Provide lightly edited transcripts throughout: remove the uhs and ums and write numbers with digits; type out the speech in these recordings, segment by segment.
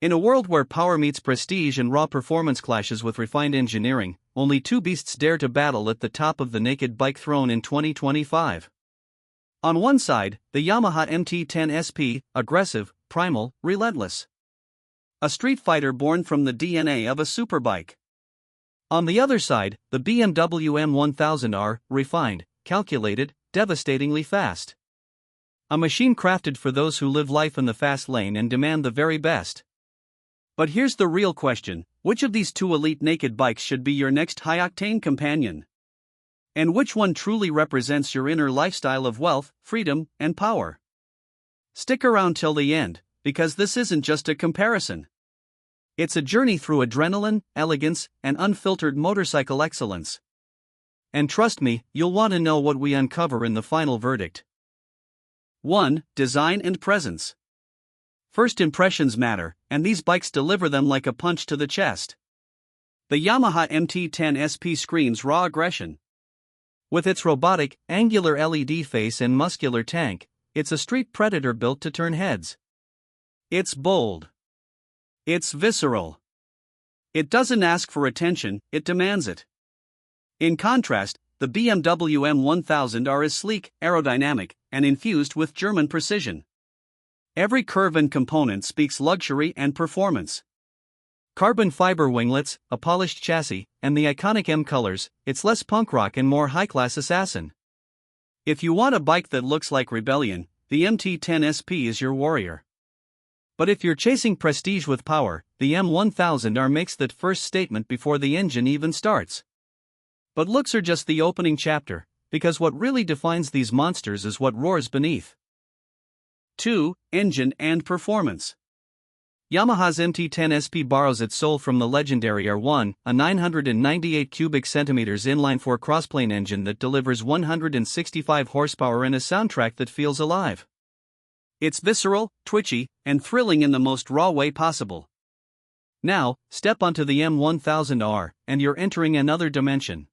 In a world where power meets prestige and raw performance clashes with refined engineering, only two beasts dare to battle at the top of the naked bike throne in 2025. On one side, the Yamaha MT-10 SP, aggressive, primal, relentless. A street fighter born from the DNA of a superbike. On the other side, the BMW M1000R, refined, calculated, devastatingly fast. A machine crafted for those who live life in the fast lane and demand the very best. But here's the real question: which of these two elite naked bikes should be your next high-octane companion? And which one truly represents your inner lifestyle of wealth, freedom, and power? Stick around till the end, because this isn't just a comparison. It's a journey through adrenaline, elegance, and unfiltered motorcycle excellence. And trust me, you'll want to know what we uncover in the final verdict. 1. Design and presence. First impressions matter, and these bikes deliver them like a punch to the chest. The Yamaha MT-10 SP screams raw aggression. With its robotic, angular LED face and muscular tank, it's a street predator built to turn heads. It's bold. It's visceral. It doesn't ask for attention, it demands it. In contrast, the BMW M1000R is sleek, aerodynamic, and infused with German precision. Every curve and component speaks luxury and performance. Carbon fiber winglets, a polished chassis, and the iconic M colors, it's less punk rock and more high-class assassin. If you want a bike that looks like rebellion, the MT-10 SP is your warrior. But if you're chasing prestige with power, the M1000R makes that first statement before the engine even starts. But looks are just the opening chapter, because what really defines these monsters is what roars beneath. 2. Engine and performance. Yamaha's MT-10 SP borrows its soul from the legendary R1, a 998 cubic centimeters inline-4 crossplane engine that delivers 165 horsepower and a soundtrack that feels alive. It's visceral, twitchy, and thrilling in the most raw way possible. Now, step onto the M1000R, and you're entering another dimension.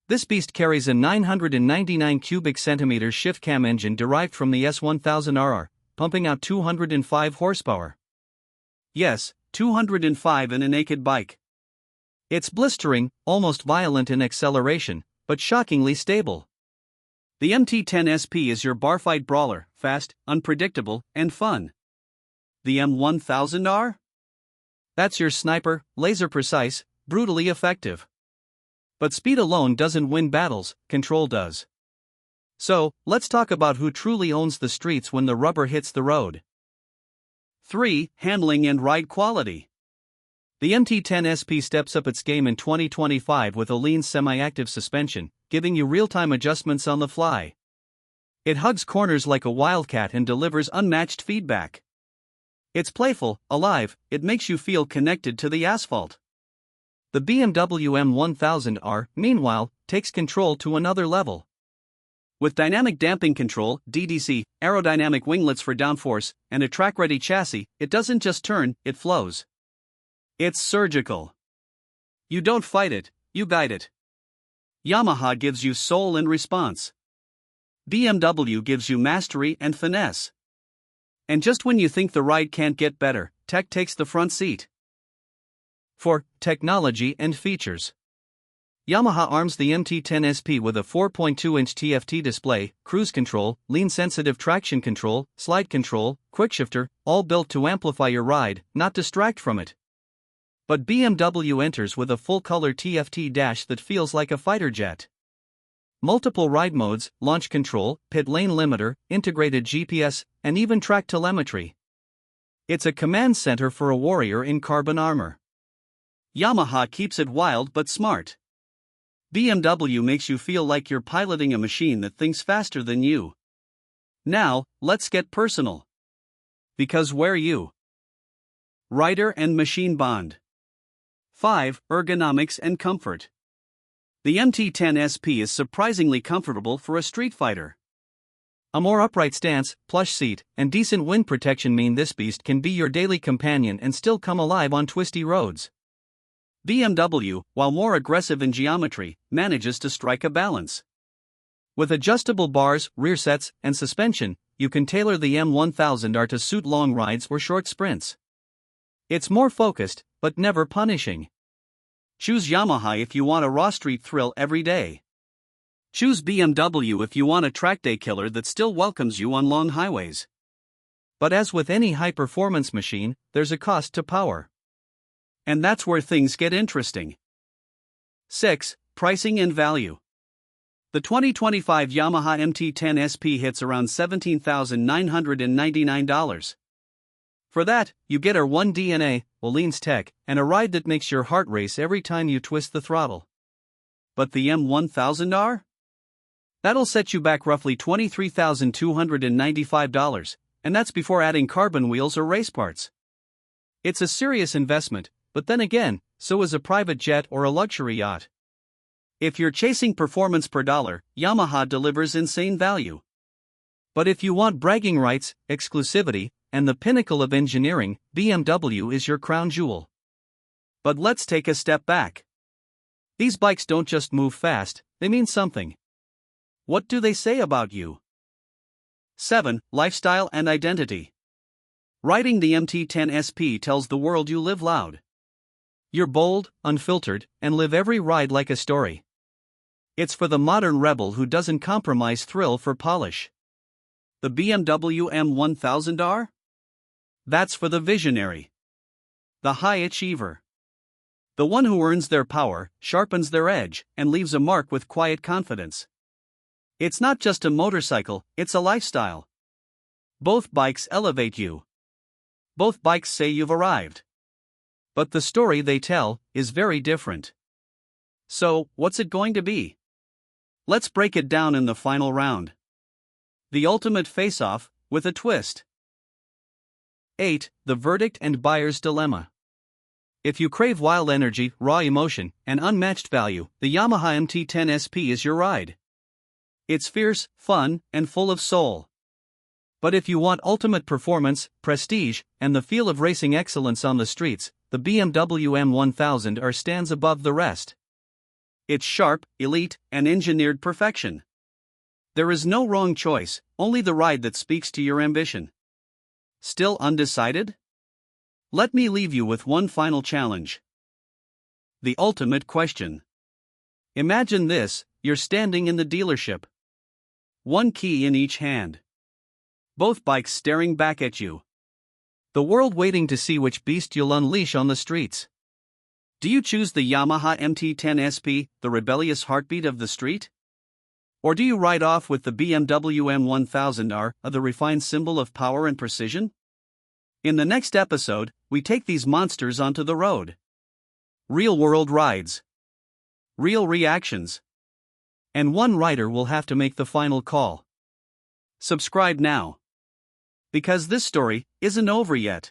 This beast carries a 999 cubic centimeters shift cam engine derived from the S1000RR, pumping out 205 horsepower. Yes, 205 in a naked bike. It's blistering, almost violent in acceleration, but shockingly stable. The MT-10 SP is your barfight brawler, fast, unpredictable, and fun. The M1000R? That's your sniper, laser precise, brutally effective. But speed alone doesn't win battles, control does. So, let's talk about who truly owns the streets when the rubber hits the road. 3. Handling and ride quality. The MT-10 SP steps up its game in 2025 with a lean semi-active suspension, giving you real-time adjustments on the fly. It hugs corners like a wildcat and delivers unmatched feedback. It's playful, alive, it makes you feel connected to the asphalt. The BMW M1000R, meanwhile, takes control to another level. With dynamic damping control, DDC, aerodynamic winglets for downforce, and a track-ready chassis, it doesn't just turn, it flows. It's surgical. You don't fight it, you guide it. Yamaha gives you soul and response. BMW gives you mastery and finesse. And just when you think the ride can't get better, tech takes the front seat. 4. Technology and features. Yamaha arms the MT-10 SP with a 4.2-inch TFT display, cruise control, lean-sensitive traction control, slide control, quickshifter, all built to amplify your ride, not distract from it. But BMW enters with a full-color TFT dash that feels like a fighter jet. Multiple ride modes, launch control, pit lane limiter, integrated GPS, and even track telemetry. It's a command center for a warrior in carbon armor. Yamaha keeps it wild but smart. BMW makes you feel like you're piloting a machine that thinks faster than you. Now, let's get personal. Because we're you. Rider and machine bond. 5. Ergonomics and comfort. The MT-10 SP is surprisingly comfortable for a street fighter. A more upright stance, plush seat, and decent wind protection mean this beast can be your daily companion and still come alive on twisty roads. BMW, while more aggressive in geometry, manages to strike a balance. With adjustable bars, rear sets, and suspension, you can tailor the M1000R to suit long rides or short sprints. It's more focused, but never punishing. Choose Yamaha if you want a raw street thrill every day. Choose BMW if you want a track day killer that still welcomes you on long highways. But as with any high-performance machine, there's a cost to power. And that's where things get interesting. 6. Pricing and value. The 2025 Yamaha MT-10 SP hits around $17,999. For that, you get our 1DNA, Olean's tech, and a ride that makes your heart race every time you twist the throttle. But the M1000R? That'll set you back roughly $23,295, and that's before adding carbon wheels or race parts. It's a serious investment, but then again, so is a private jet or a luxury yacht. If you're chasing performance per dollar, Yamaha delivers insane value. But if you want bragging rights, exclusivity, and the pinnacle of engineering, BMW is your crown jewel. But let's take a step back. These bikes don't just move fast, they mean something. What do they say about you? 7. Lifestyle and identity. Riding the MT-10 SP tells the world you live loud. You're bold, unfiltered, and live every ride like a story. It's for the modern rebel who doesn't compromise thrill for polish. The BMW M1000R? That's for the visionary. The high achiever. The one who earns their power, sharpens their edge, and leaves a mark with quiet confidence. It's not just a motorcycle, it's a lifestyle. Both bikes elevate you. Both bikes say you've arrived. But the story they tell is very different. So, what's it going to be? Let's break it down in the final round. The ultimate face-off, with a twist. 8. The verdict and buyer's dilemma. If you crave wild energy, raw emotion, and unmatched value, the Yamaha MT-10 SP is your ride. It's fierce, fun, and full of soul. But if you want ultimate performance, prestige, and the feel of racing excellence on the streets, the BMW M1000R stands above the rest. It's sharp, elite, and engineered perfection. There is no wrong choice, only the ride that speaks to your ambition. Still undecided? Let me leave you with one final challenge. The ultimate question. Imagine this, you're standing in the dealership. One key in each hand. Both bikes staring back at you. The world waiting to see which beast you'll unleash on the streets. Do you choose the Yamaha MT-10 SP, the rebellious heartbeat of the street? Or do you ride off with the BMW M1000R, the refined symbol of power and precision? In the next episode, we take these monsters onto the road. Real-world rides. Real reactions. And one rider will have to make the final call. Subscribe now. Because this story isn't over yet.